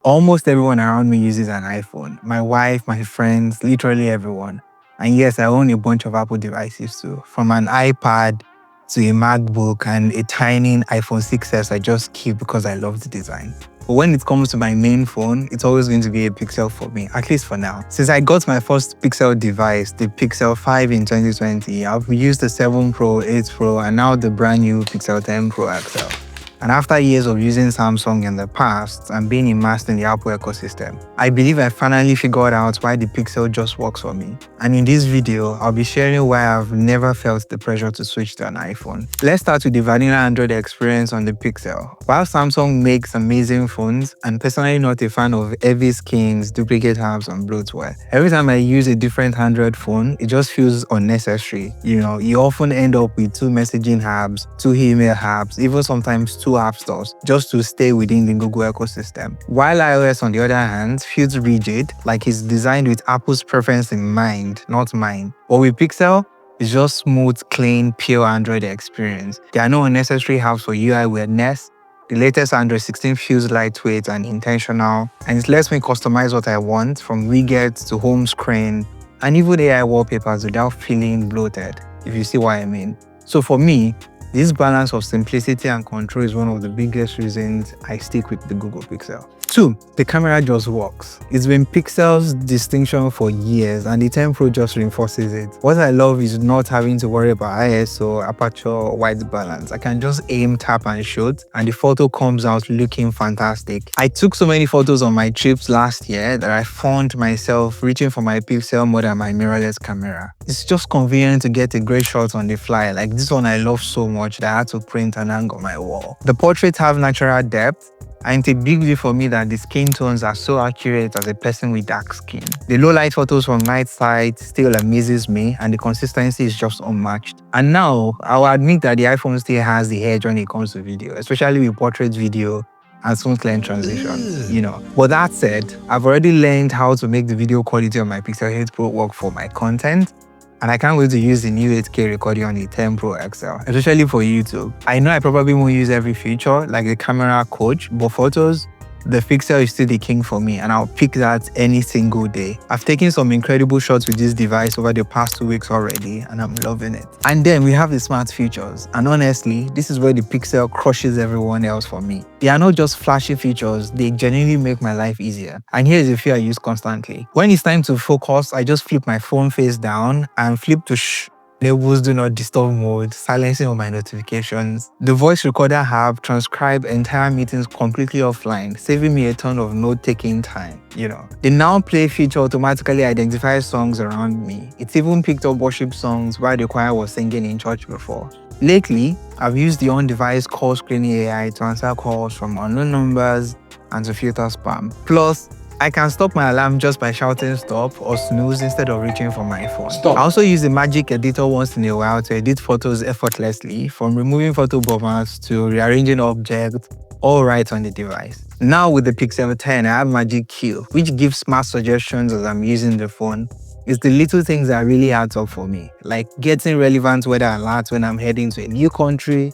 Almost everyone around me uses an iPhone. My wife, my friends, literally everyone. And yes, I own a bunch of Apple devices too, from an iPad to a MacBook and a tiny iPhone 6s I just keep because I love the design. But when it comes to my main phone, it's always going to be a Pixel for me, at least for now. Since I got my first Pixel device, the Pixel 5 in 2020, I've used the 7 Pro, 8 Pro, and now the brand new Pixel 10 Pro XL. And after years of using Samsung in the past and being immersed in the Apple ecosystem, I believe I finally figured out why the Pixel just works for me. And in this video, I'll be sharing why I've never felt the pressure to switch to an iPhone. Let's start with the vanilla Android experience on the Pixel. While Samsung makes amazing phones, I'm personally not a fan of heavy skins, duplicate apps, and bloatware. Every time I use a different Android phone, it just feels unnecessary. You often end up with 2 messaging apps, 2 email apps, even sometimes 2 app stores just to stay within the Google ecosystem. While iOS, on the other hand, feels rigid, like it's designed with Apple's preference in mind, not mine. But with Pixel, it's just smooth, clean, pure Android experience. There are no unnecessary apps for UI weirdness. The latest Android 16 feels lightweight and intentional, and it lets me customize what I want, from widgets to home screen, and even AI wallpapers without feeling bloated, if you see what I mean. So for me, this balance of simplicity and control is one of the biggest reasons I stick with the Google Pixel. 2. The camera just works. It's been Pixel's distinction for years, and the 10 Pro just reinforces it. What I love is not having to worry about ISO, aperture, or white balance. I can just aim, tap, and shoot, and the photo comes out looking fantastic. I took so many photos on my trips last year that I found myself reaching for my Pixel more than my mirrorless camera. It's just convenient to get a great shot on the fly. Like this one I love so much that I had to print and hang on my wall. The portraits have natural depth, and it's a big deal for me that the skin tones are so accurate as a person with dark skin. The low light photos from night side still amazes me, and the consistency is just unmatched. And now, I'll admit that the iPhone still has the edge when it comes to video, especially with portrait video and smooth lens transitions, But that said, I've already learned how to make the video quality of my Pixel 8 Pro work for my content, and I can't wait to use the new 8K recording on the 10 Pro XL, especially for YouTube. I know I probably won't use every feature, like the camera coach, but photos, the Pixel is still the king for me, and I'll pick that any single day. I've taken some incredible shots with this device over the past 2 weeks already, and I'm loving it. And then we have the smart features, and honestly, this is where the Pixel crushes everyone else for me. They are not just flashy features, they genuinely make my life easier. And here's a few I use constantly. When it's time to focus, I just flip my phone face down and flip to labels do not disturb mode, silencing all my notifications. The voice recorder app transcribes entire meetings completely offline, saving me a ton of note-taking time, The Now Play feature automatically identifies songs around me. It's even picked up worship songs while the choir was singing in church before. Lately, I've used the on-device call screening AI to answer calls from unknown numbers and to filter spam. Plus, I can stop my alarm just by shouting stop or snooze instead of reaching for my phone. Stop. I also use the Magic Editor once in a while to edit photos effortlessly, from removing photo buffers to rearranging objects, all right on the device. Now with the Pixel 10, I have Magic Q, which gives smart suggestions as I'm using the phone. It's the little things that really adds up for me, like getting relevant weather alerts when I'm heading to a new country,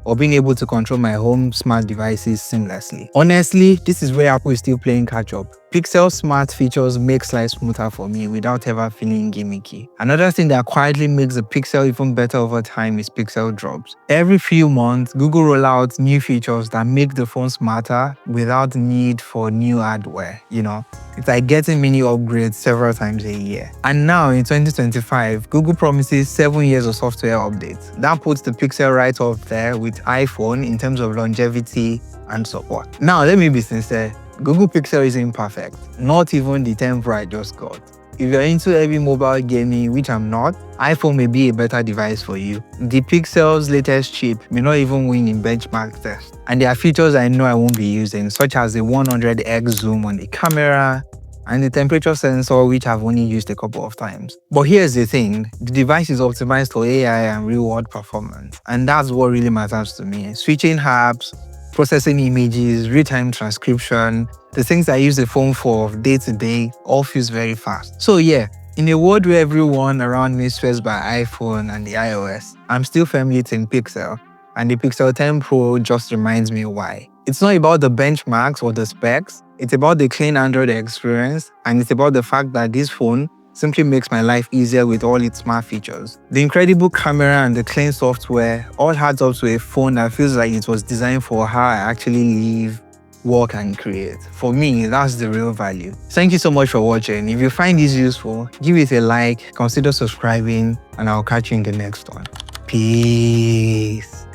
or being able to control my home smart devices seamlessly. Honestly, this is where Apple is still playing catch up. Pixel smart features make life smoother for me without ever feeling gimmicky. Another thing that quietly makes the Pixel even better over time is Pixel drops. Every few months, Google rolls out new features that make the phone smarter without the need for new hardware, It's like getting mini upgrades several times a year. And now in 2025, Google promises 7 years of software updates. That puts the Pixel right up there with iPhone in terms of longevity and support. Now, let me be sincere. Google Pixel isn't perfect, not even the 10 Pro I just got. If you're into heavy mobile gaming, which I'm not, iPhone may be a better device for you. The Pixel's latest chip may not even win in benchmark tests. And there are features I know I won't be using, such as the 100x zoom on the camera and the temperature sensor, which I've only used a couple of times. But here's the thing, the device is optimized for AI and real-world performance, and that's what really matters to me. Switching apps, processing images, real-time transcription, the things I use the phone for day to day, all feels very fast. So yeah, in a world where everyone around me swears by iPhone and the iOS, I'm still firmly Team Pixel, and the Pixel 10 Pro just reminds me why. It's not about the benchmarks or the specs. It's about the clean Android experience, and it's about the fact that this phone simply makes my life easier with all its smart features. The incredible camera and the clean software all adds up to a phone that feels like it was designed for how I actually live, work, and create. For me, that's the real value. Thank you so much for watching. If you find this useful, give it a like, consider subscribing, and I'll catch you in the next one. Peace.